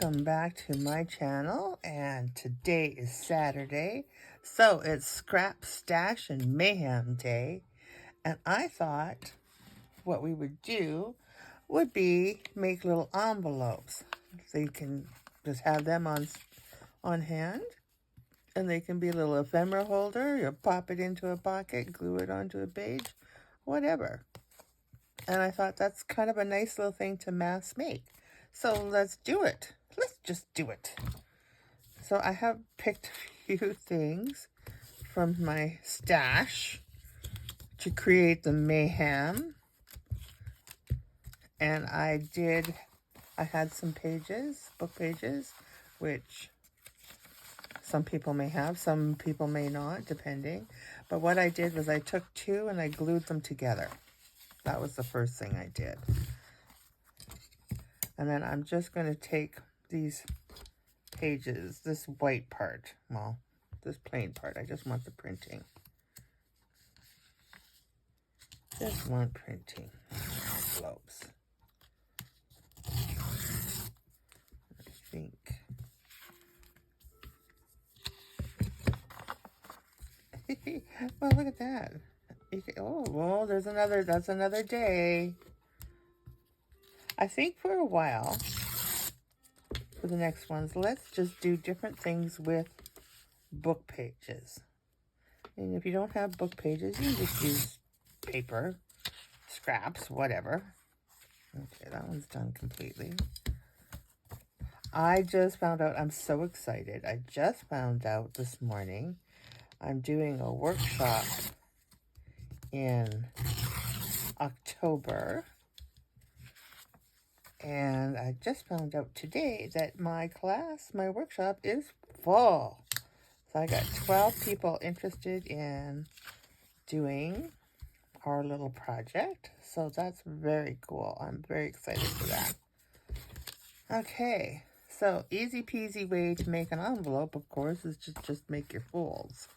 welcome back to my channel, and today is Saturday, so it's Scrap, Stash, and Mayhem Day, and I thought what we would do would be make little envelopes, so you can just have them on hand, and they can be a little ephemera holder. You pop it into a pocket, glue it onto a page, whatever. And I thought that's kind of a nice little thing to mass make. So let's do it. Let's just do it. So I have picked a few things from my stash to create the Mayhem. And I had some pages, book pages, which some people may have, some people may not, depending. But what I did was I took two and I glued them together. That was the first thing I did. And then I'm just going to take these pages, this white part, well, this plain part. I just want the printing. Just want printing. Envelopes. I think. Well, look at that. Oh, well, that's another day. I think for a while, for the next ones, let's just do different things with book pages. And if you don't have book pages, you can just use paper, scraps, whatever. Okay, that one's done completely. I just found out, I'm so excited. I just found out this morning I'm doing a workshop in October. And I just found out today that my workshop is full. So I got 12 people interested in doing our little project. So that's very cool. I'm very excited for that. Okay, so easy peasy way to make an envelope, of course, is to just make your folds.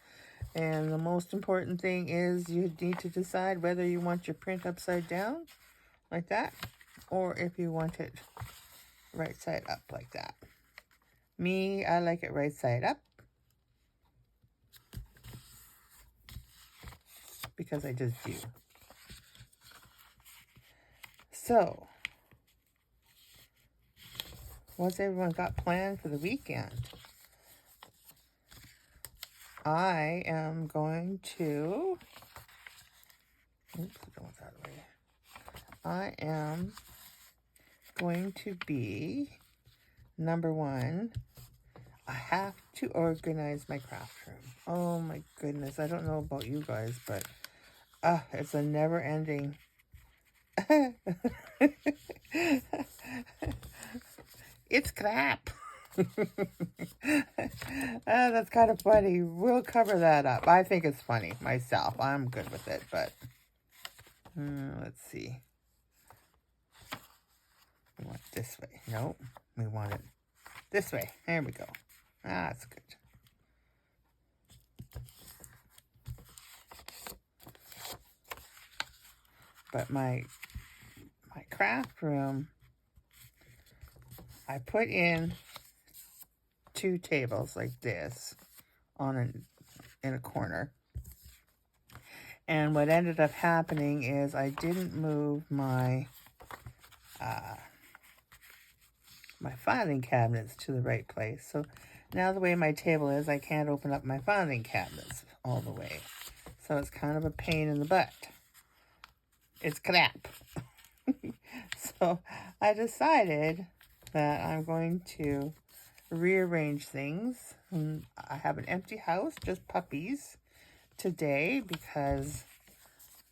And the most important thing is you need to decide whether you want your print upside down, like that, or if you want it right side up like that. Me, I like it right side up because I just do. So, what's everyone got planned for the weekend? I am going to, oops, I don't want that away. I am going to be, number one, I have to organize my craft room. Oh my goodness, I don't know about you guys, but it's a never-ending it's crap. That's kind of funny. We'll cover that up. I think it's funny myself. I'm good with it, but let's see. We want it this way. Nope. We want it this way. There we go. That's good. But my craft room, I put in 2 tables like this in a corner. And what ended up happening is I didn't move my my filing cabinets to the right place. So now the way my table is, I can't open up my filing cabinets all the way. So it's kind of a pain in the butt. It's crap. So I decided that I'm going to rearrange things. And I have an empty house, just puppies today because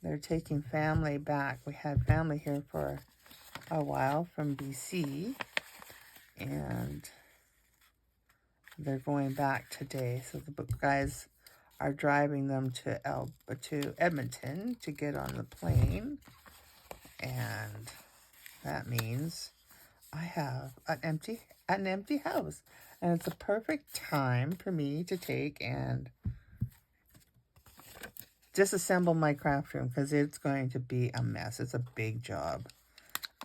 they're taking family back. We had family here for a while from BC, and they're going back today. So the guys are driving them to Edmonton to get on the plane, and that means I have an empty house, and it's a perfect time for me to take and disassemble my craft room because it's going to be a mess. It's a big job,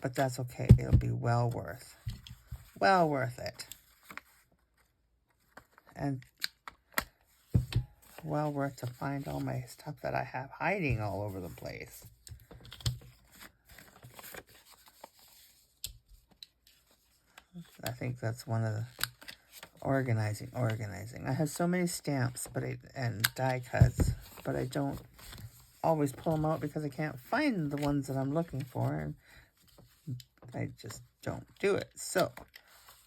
but that's okay. It'll be well worth well worth it. And well worth to find all my stuff that I have hiding all over the place. I think that's one of the organizing. I have so many stamps and die cuts, but I don't always pull them out because I can't find the ones that I'm looking for, and I just don't do it. So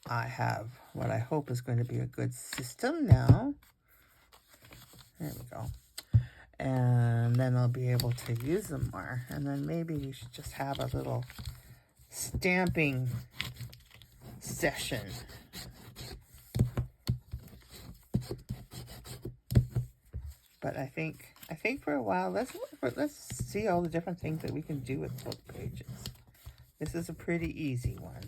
I have what I hope is going to be a good system now. There we go. And then I'll be able to use them more. And then maybe we should just have a little stamping session. But I think for a while, let's see all the different things that we can do with book pages. This is a pretty easy one.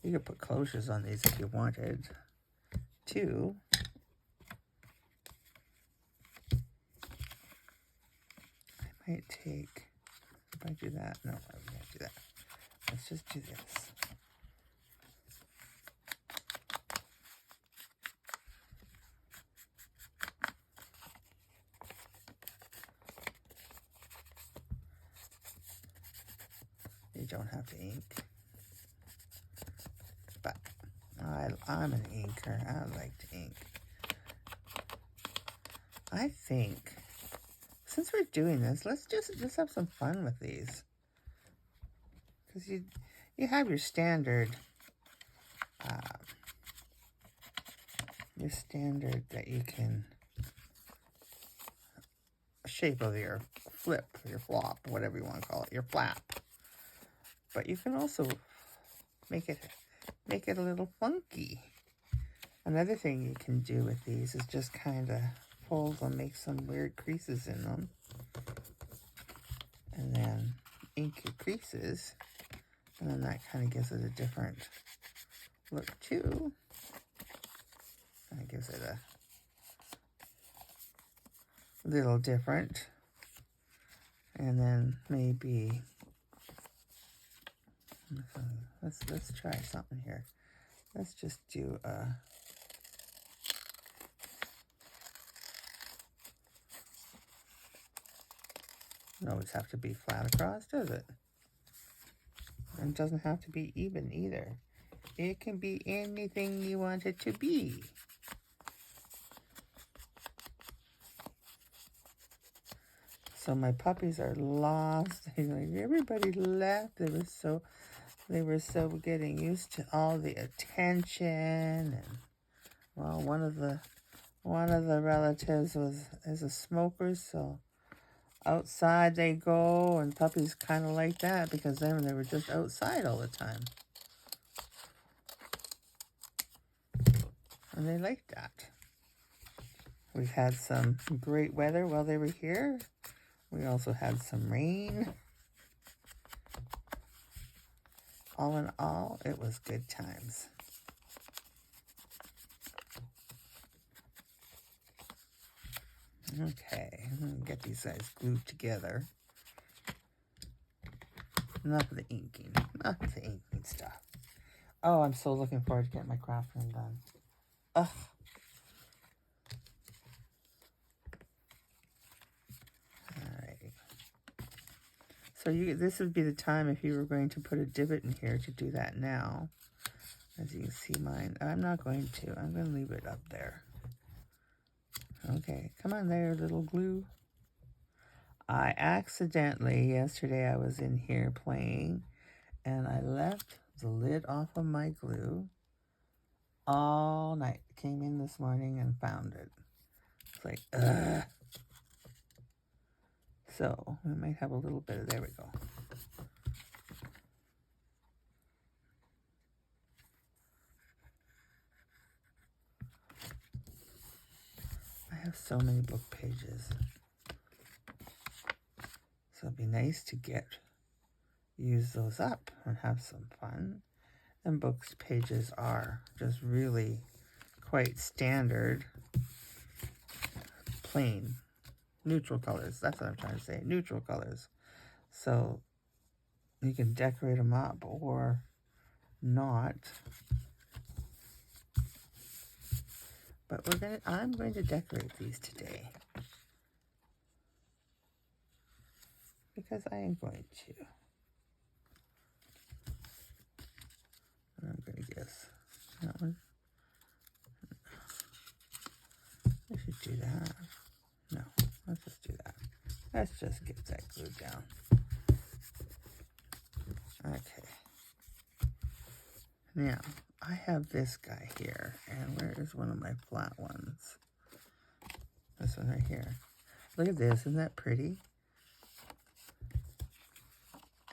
You could put closures on these if you wanted to. I might take, if I do that, no, I can't do that. Let's just do this. You don't have to ink. But I'm an inker. I like to ink. I think since we're doing this, let's just have some fun with these. Because you have your standard that you can shape of your flip, your flop, whatever you want to call it, your flap. But you can also make it a little funky. Another thing you can do with these is just kind of fold them, make some weird creases in them, and then ink your creases, and then that kind of gives it a different look too. Kind of gives it a little different. And then maybe let's try something here. Let's just do a doesn't always have to be flat across, does it? And it doesn't have to be even either. It can be anything you want it to be. So my puppies are lost. Everybody left. They were so getting used to all the attention, and well, one of the relatives is a smoker, so outside they go, and puppies kind of like that because then they were just outside all the time, and they liked that. We've had some great weather while they were here. We also had some rain. All in all, it was good times. Okay, I'm going to get these guys glued together. Enough of the inking. Enough of the inking stuff. Oh, I'm so looking forward to getting my craft room done. Ugh. Alright. So this would be the time if you were going to put a divot in here to do that now. As you can see mine. I'm not going to. I'm going to leave it up there. Okay, come on there, little glue. I accidentally, yesterday I was in here playing, and I left the lid off of my glue all night. Came in this morning and found it. It's like, ugh. So, we might have a little bit of, there we go. I have so many book pages. So it'd be nice to use those up and have some fun. And books pages are just really quite standard, plain, neutral colors. That's what I'm trying to say, neutral colors. So you can decorate them up or not. But I'm going to decorate these today. Because I am going to. I'm going to guess that one. I should do that. No, let's just do that. Let's just get that glued down. Okay. Now, I have this guy here. And where is one of my flat ones? This one right here. Look at this. Isn't that pretty?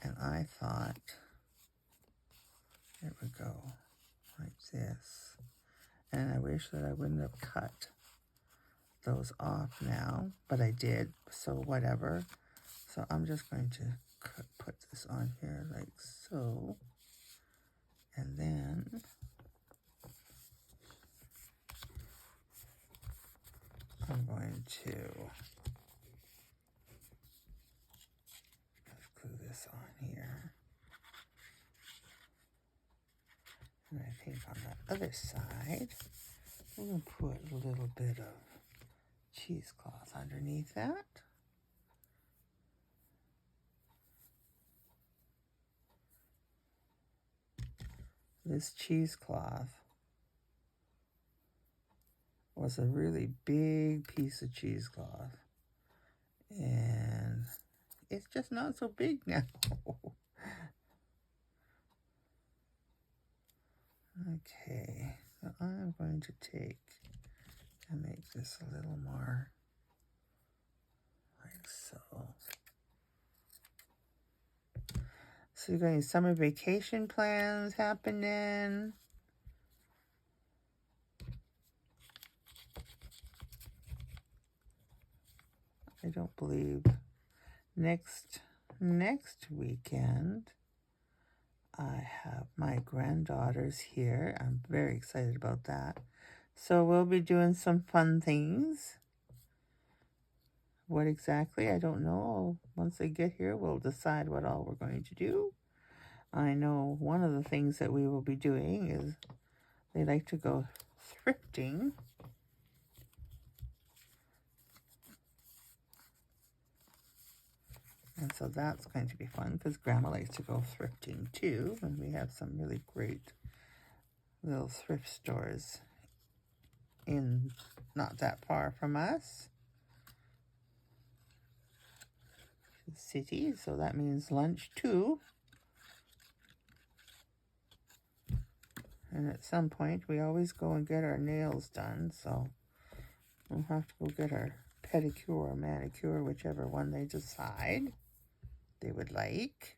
And I thought, there we go, like this. And I wish that I wouldn't have cut those off now, but I did, so whatever. So I'm just going to put this on here like so. And then I'm going to glue this on here. And I think on the other side, we're going to put a little bit of cheesecloth underneath that. This cheesecloth was a really big piece of cheesecloth. And it's just not so big now. Okay, so I'm going to take and make this a little more like so. So you got any summer vacation plans happening? I don't believe next weekend I have my granddaughters here. I'm very excited about that. So we'll be doing some fun things. What exactly, I don't know. Once they get here, we'll decide what all we're going to do. I know one of the things that we will be doing is they like to go thrifting. And so that's going to be fun because Grandma likes to go thrifting too. And we have some really great little thrift stores in not that far from us. The city, so that means lunch too. And at some point, we always go and get our nails done, so we'll have to go get our pedicure or manicure, whichever one they decide they would like.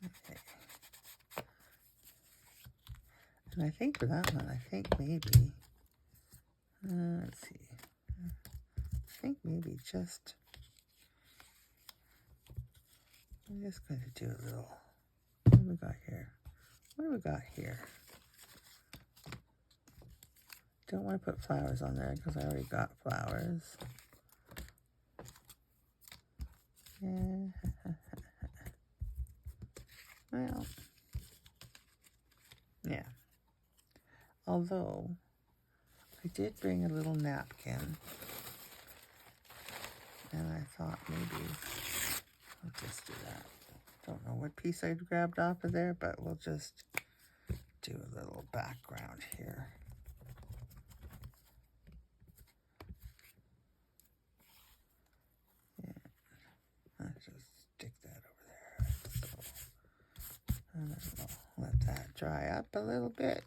Okay. And I think for that one, I think maybe, let's see, I think maybe just, I'm just going to do a little, what do we got here? What do we got here? Don't want to put flowers on there because I already got flowers. Yeah. Well, yeah. Although, I did bring a little napkin. And I thought maybe I'll just do that. Don't know what piece I grabbed off of there, but we'll just do a little background here. Yeah. Let's just stick that over there. So, and then we'll let that dry up a little bit.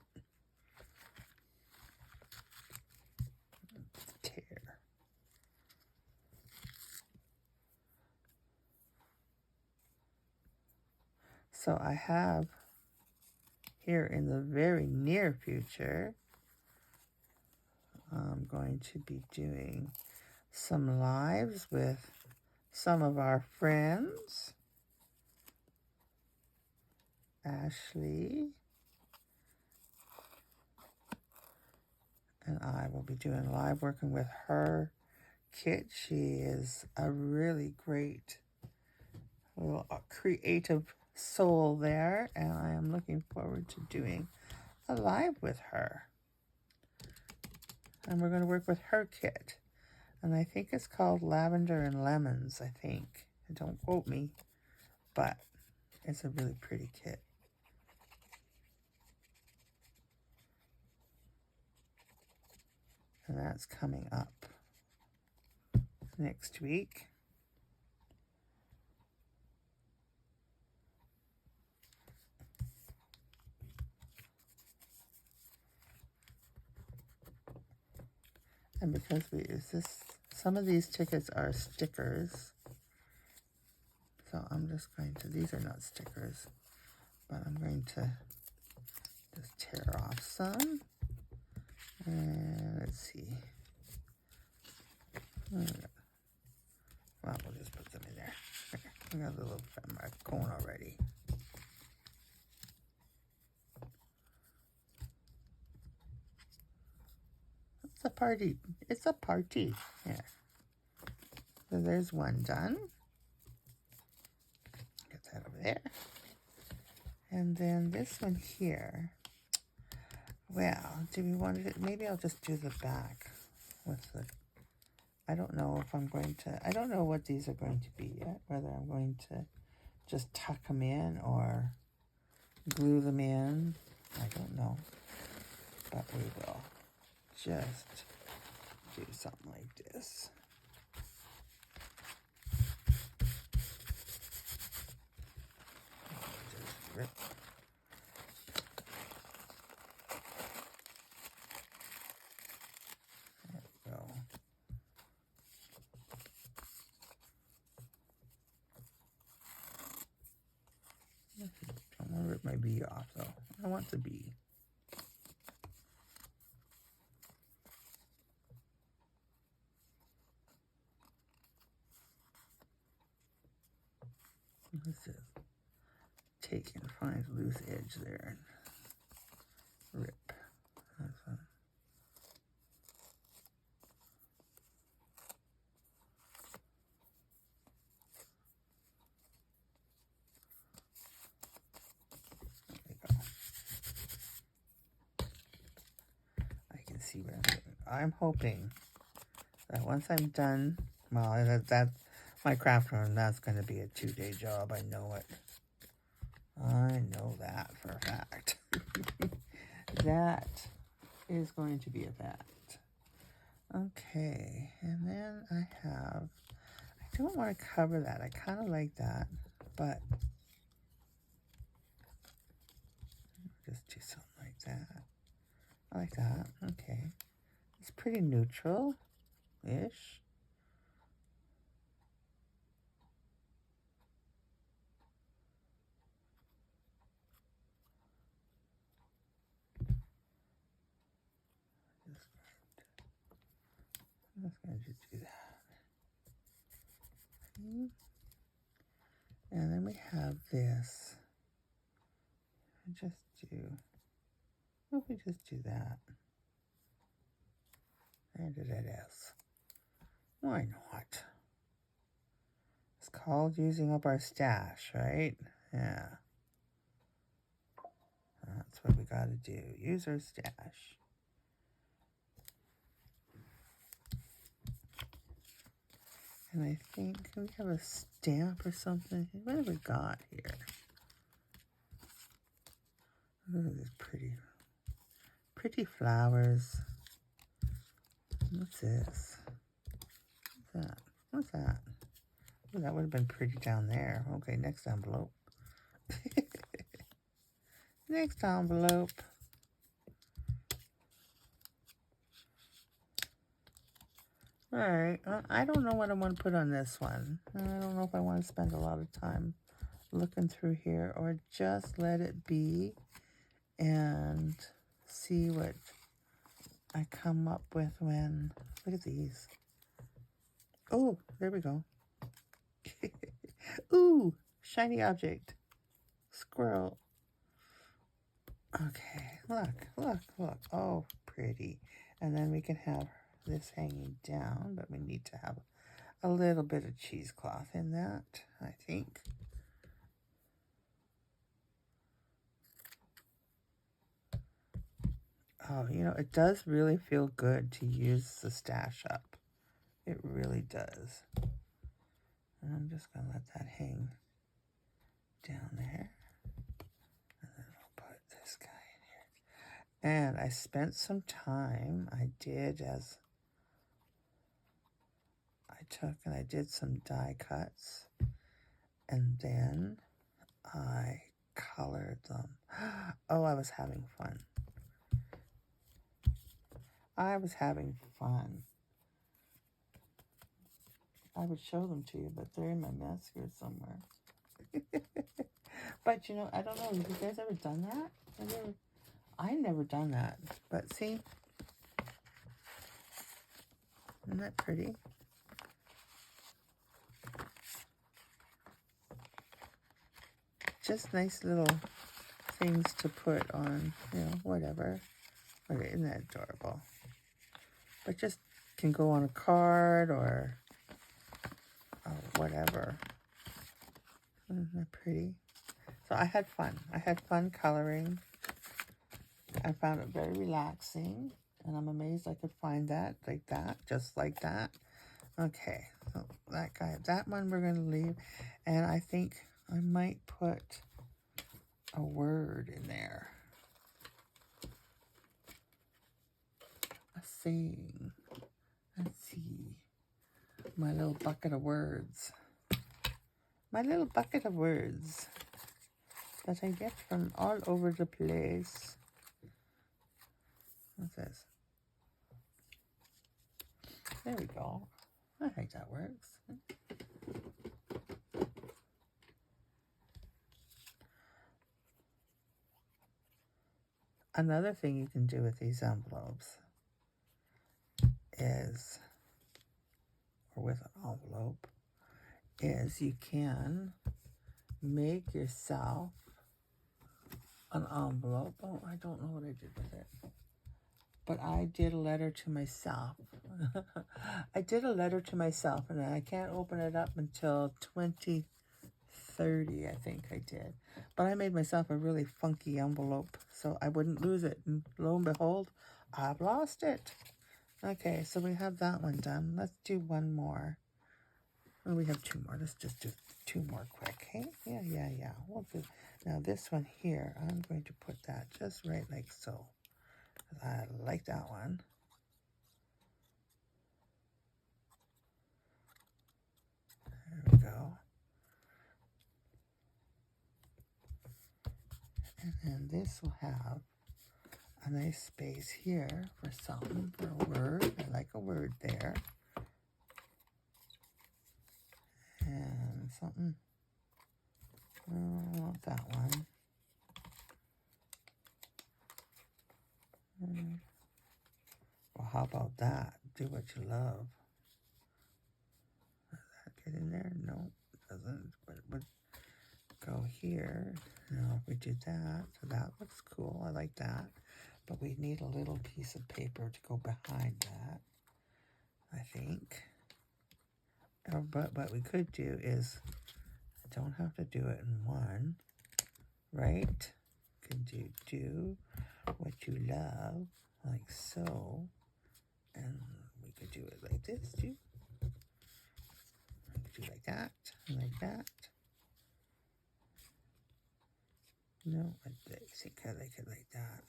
Tear. So I have here in the very near future, I'm going to be doing some lives with some of our friends. Ashley and I will be doing live working with her kit. She is a really great little creative soul there, and I am looking forward to doing a live with her. And we're going to work with her kit. And I think it's called Lavender and Lemons, I think. Don't quote me, but it's a really pretty kit. And that's coming up next week. And because we use this, some of these tickets are stickers. So I'm just going to, these are not stickers, but I'm going to just tear off some. And let's see. Well, we'll just put them in there. I got a little ephemera cone already. It's a party. It's a party. Yeah. So there's one done. Get that over there. And then this one here. Well, do we want to, maybe I'll just do the back with the, I don't know if I'm going to, I don't know what these are going to be yet, whether I'm going to just tuck them in or glue them in. I don't know, but we will just do something like this. Just rip. There we go. I'm gonna rip my bee off though. I want the bee. Let's just take and find a loose edge there and rip. That's fun. There we go. I can see what I'm doing. I'm hoping that once I'm done, well, that's my craft room, that's going to be a 2-day job. I know it. I know that for a fact. That is going to be a fact. Okay, and then I don't want to cover that. I kind of like that, but just do something like that. I like that. Okay. It's pretty neutral-ish. I'm just going to do that. Okay. And then we have this. What if we just do that? And it is. Why not? It's called using up our stash, right? Yeah. That's what we got to do. Use our stash. And I think we have a stamp or something. What have we got here? Look at these pretty flowers. What's this? What's that? What's that? Oh, that would have been pretty down there. Okay, next envelope. Next envelope. Alright, I don't know what I want to put on this one. I don't know if I want to spend a lot of time looking through here or just let it be and see what I come up with when... Look at these. Oh, there we go. Ooh, shiny object. Squirrel. Okay, look. Oh, pretty. And then we can have this hanging down, but we need to have a little bit of cheesecloth in that, I think. Oh, you know, it does really feel good to use the stash up. It really does. And I'm just going to let that hang down there. And then I'll put this guy in here. And I spent some time, I did some die cuts. And then I colored them. Oh, I was having fun. I would show them to you, but they're in my mess here somewhere. But you know, I don't know. Have you guys ever done that? I never done that. But see, isn't that pretty? Just nice little things to put on, you know, whatever. Okay, isn't that adorable? But just can go on a card or whatever. Isn't that pretty? So I had fun. I had fun coloring. I found it very relaxing. And I'm amazed I could find that like that, just like that. Okay, so that one we're going to leave. And I think I might put a word in there. A saying. Let's see. My little bucket of words. My little bucket of words that I get from all over the place. What's this? There we go. I think that works. Another thing you can do with these envelopes is, or with an envelope, is you can make yourself an envelope. Oh, I don't know what I did with it. But I did a letter to myself. I did a letter to myself, and I can't open it up until 2030, I think I did. But I made myself a really funky envelope so I wouldn't lose it. And lo and behold, I've lost it. Okay, so we have that one done. Let's do one more. Oh, we have two more. Let's just do two more quick. Hey, yeah. We'll do. Now this one here, I'm going to put that just right like so. I like that one. There we go. And then this will have a nice space here for something, for a word. I like a word there. And something. Oh, I want that one. Well, how about that? Do what you love. Does that get in there? No, it doesn't. But it would go here. Now, if we did that, so that looks cool. I like that. But we need a little piece of paper to go behind that, I think. But what we could do is, I don't have to do it in one, right? Can do what you love, like so. And we could do it like this too. We could do like that, and like that. No, I think I like it like that.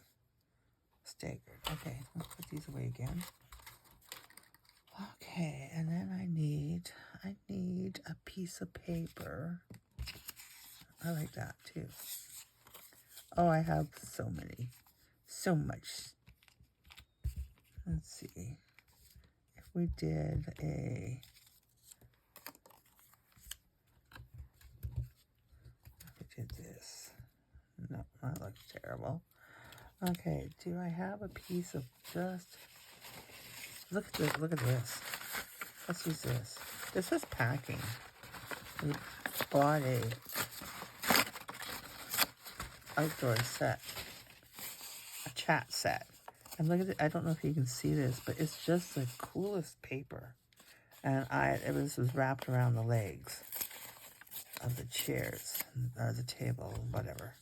Staggered. Okay, let's put these away again. Okay, and then I need a piece of paper. I like that too. Oh, I have so much. Let's see. If we did this. No, that looks terrible. Okay, do I have a piece of just... Look at this. Let's use this. This is packing. We bought a outdoor set chat set. And look at it. I don't know if you can see this, but it's just the coolest paper. And it was wrapped around the legs of the chairs or the table, whatever.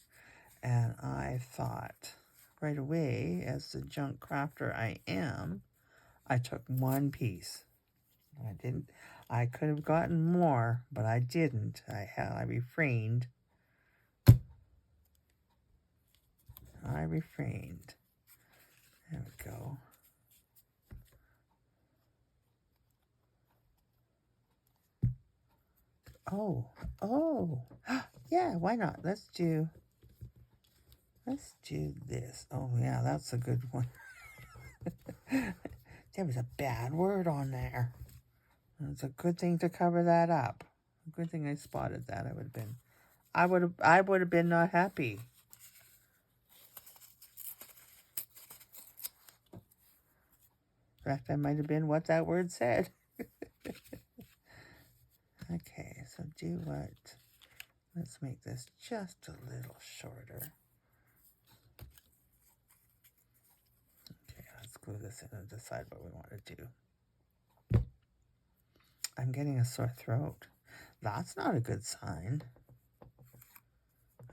And I thought right away, as the junk crafter I am, I took one piece. I could have gotten more, but I didn't. I refrained. There we go. Oh, yeah, why not? Let's do this. Oh, yeah, that's a good one. There was a bad word on there. It's a good thing to cover that up. A good thing I spotted that. I would have been not happy. In fact, I might have been what that word said. Okay, so let's make this just a little shorter. Okay, let's glue this in and decide what we want to do. I'm getting a sore throat. That's not a good sign.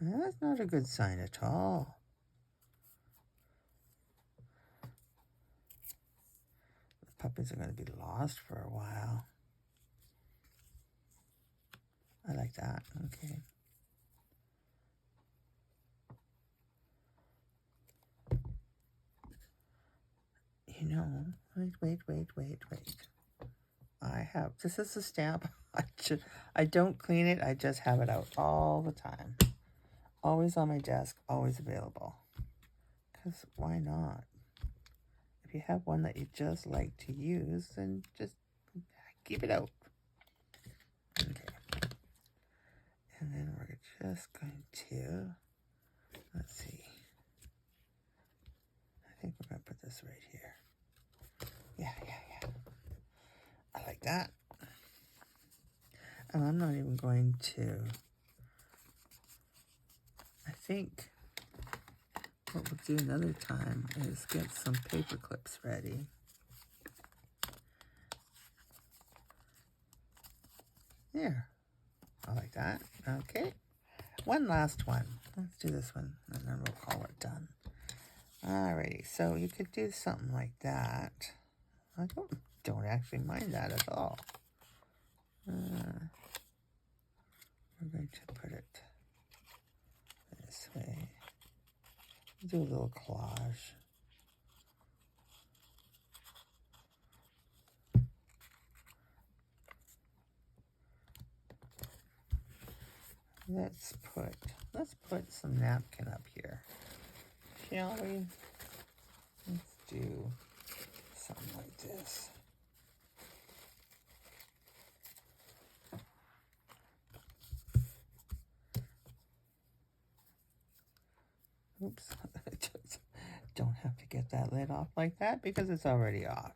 That's not a good sign at all. The puppies are going to be lost for a while. I like that. Okay. You know, wait. This is a stamp. I don't clean it. I just have it out all the time. Always on my desk, always available. Because why not? If you have one that you just like to use, then just keep it out. Okay. And then we're just going to, let's see. I think we're going to put this right here. Yeah. I like that. And I'm not even going to, I think what we'll do another time is get some paper clips ready. There. I like that. Okay. One last one. Let's do this one, and then we'll call it done. Alrighty, so you could do something like that. I don't actually mind that at all. We're going to put it this way. Do a little collage. Let's put some napkin up here, shall we? Let's do something like this. Oops, just don't have to get that lid off like that because it's already off.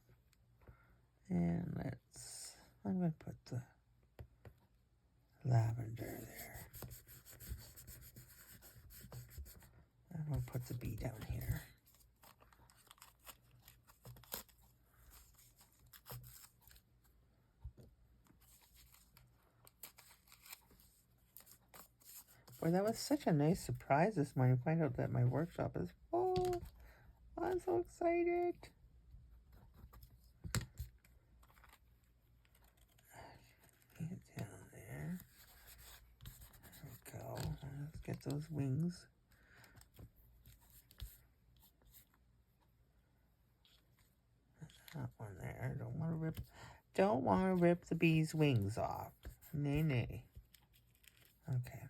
And I'm going to put the lavender there. I'm going to put the bee down here. Boy, that was such a nice surprise this morning. Find out that my workshop is full. I'm so excited. Get it down there. There we go. Let's get those wings. That one there. Don't want to rip the bee's wings off. Nay. Okay.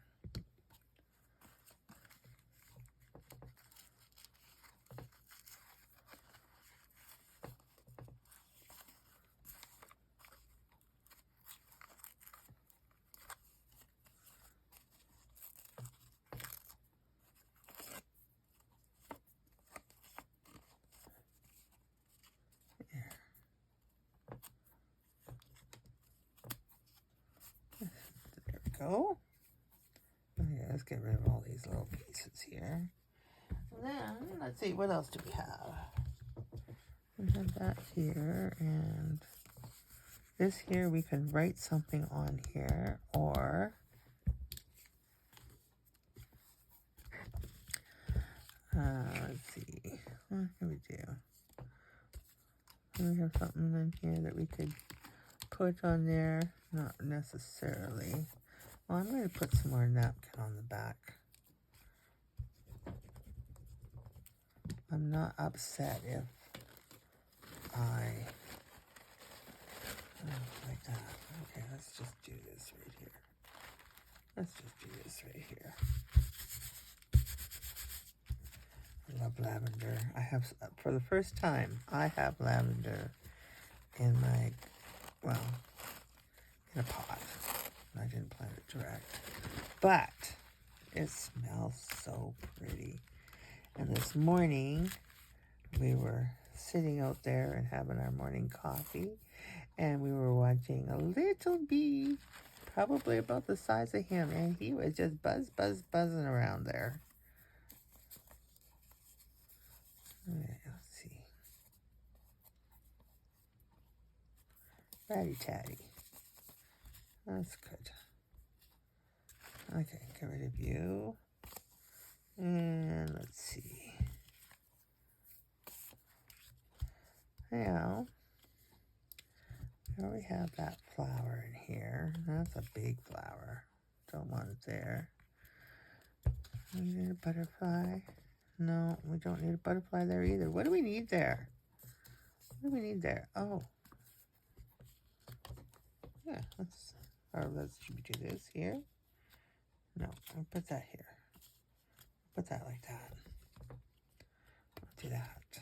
Go. Okay, let's get rid of all these little pieces here. then, let's see, what else do we have? We have that here, and this here we can write something on here, or let's see, what can we do? We have something in here that we could put on there. Not necessarily. Well, I'm going to put some more napkin on the back. I'm not upset if I like that. Okay, let's just do this right here. Let's just do this right here. I love lavender. I have, for the first time, I have lavender in my, well, in a pot. I didn't plant it direct. But it smells so pretty. And this morning, we were sitting out there and having our morning coffee. And we were watching a little bee, probably about the size of him. And he was just buzzing around there. All right, let's see. Ratty-tatty. That's good. Okay, get rid of you. And let's see. Now, we already have that flower in here. That's a big flower. Don't want it there. We need a butterfly. No, we don't need a butterfly there either. What do we need there? What do we need there? Oh. Yeah, should we do this here? No, I'll put that here. Put that like that. I'll do that.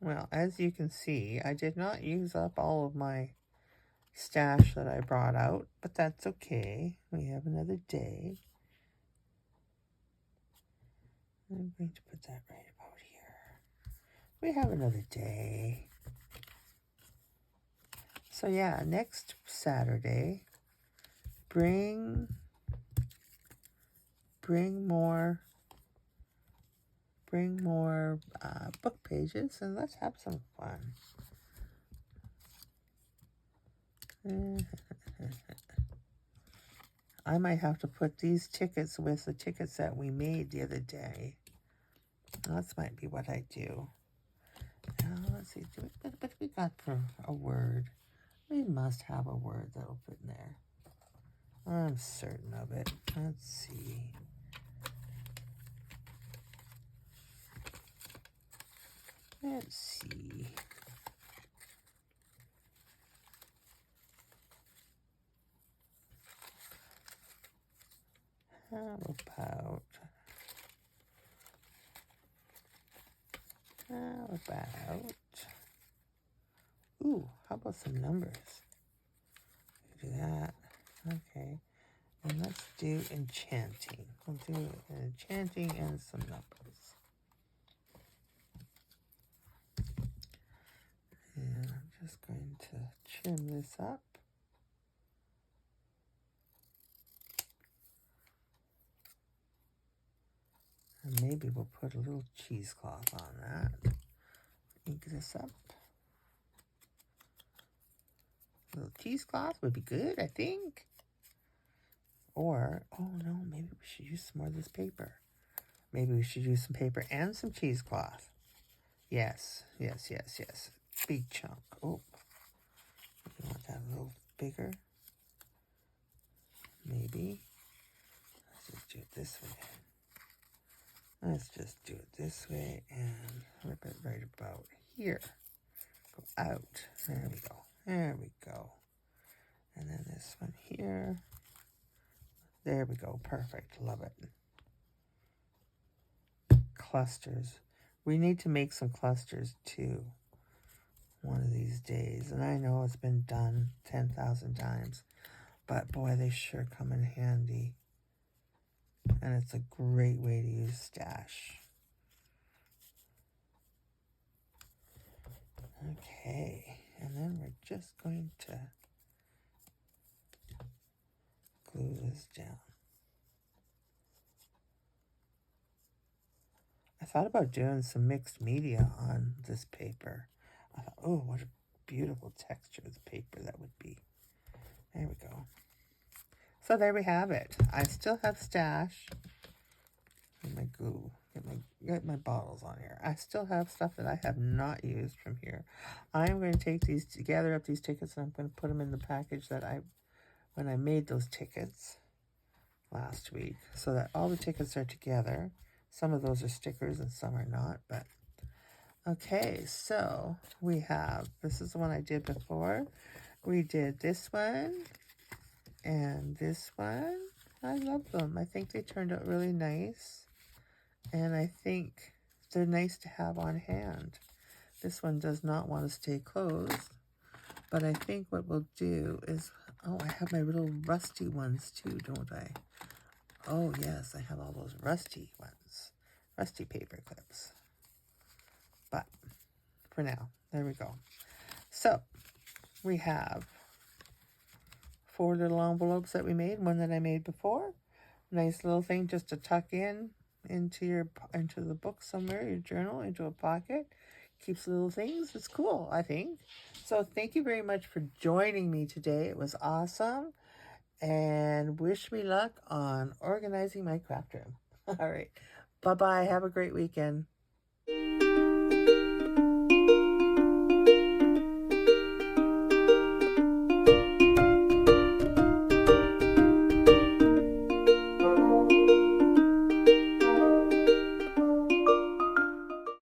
Well, as you can see, I did not use up all of my stash that I brought out, but that's okay. We have another day. I'm going to put that right about here. We have another day. So yeah, next Saturday, bring more book pages, and let's have some fun. I might have to put these tickets with the tickets that we made the other day. That might be what I do. Now, let's see. What we got for a word? We must have a word that will fit in there. I'm certain of it. Let's see. Let's see. How about, ooh, how about some numbers? Do that. Okay. And let's do enchanting. We'll do enchanting and some numbers. And I'm just going to trim this up. And maybe we'll put a little cheesecloth on that. Ink this up. A little cheesecloth would be good, I think. Or, oh no, maybe we should use some more of this paper. Maybe we should use some paper and some cheesecloth. Yes. Big chunk. Oh, you want that a little bigger? Maybe. Let's just do it this way. Let's just do it this way and rip it right about here. Go out. There we go. There we go. And then this one here. There we go. Perfect. Love it. Clusters. We need to make some clusters too one of these days. And I know it's been done 10,000 times. But boy, they sure come in handy. And it's a great way to use stash. Okay, and then we're just going to glue this down. thought about doing some mixed media on this paper. I thought, oh, what a beautiful texture of the paper that would be. There we go. So there we have it. I still have stash. Get my glue. Get my bottles on here. I still have stuff that I have not used from here. I'm going to take these, gather up these tickets, and I'm going to put them in the package that when I made those tickets last week, so that all the tickets are together. Some of those are stickers and some are not, but okay, so we have, this is the one I did before. We did this one and this one. I love them. I think they turned out really nice, and I think they're nice to have on hand. This one does not want to stay closed, but I think what we'll do is, oh, I have my little rusty ones too, don't I? Oh yes, I have all those rusty ones, rusty paper clips. But for now, there we go. So we have 4 little envelopes that we made, one that I made before. Nice little thing just to tuck into the book somewhere, your journal, into a pocket. Keeps little things. It's cool, I think. So thank you very much for joining me today. It was awesome. And wish me luck on organizing my craft room. All right. Bye-bye. Have a great weekend.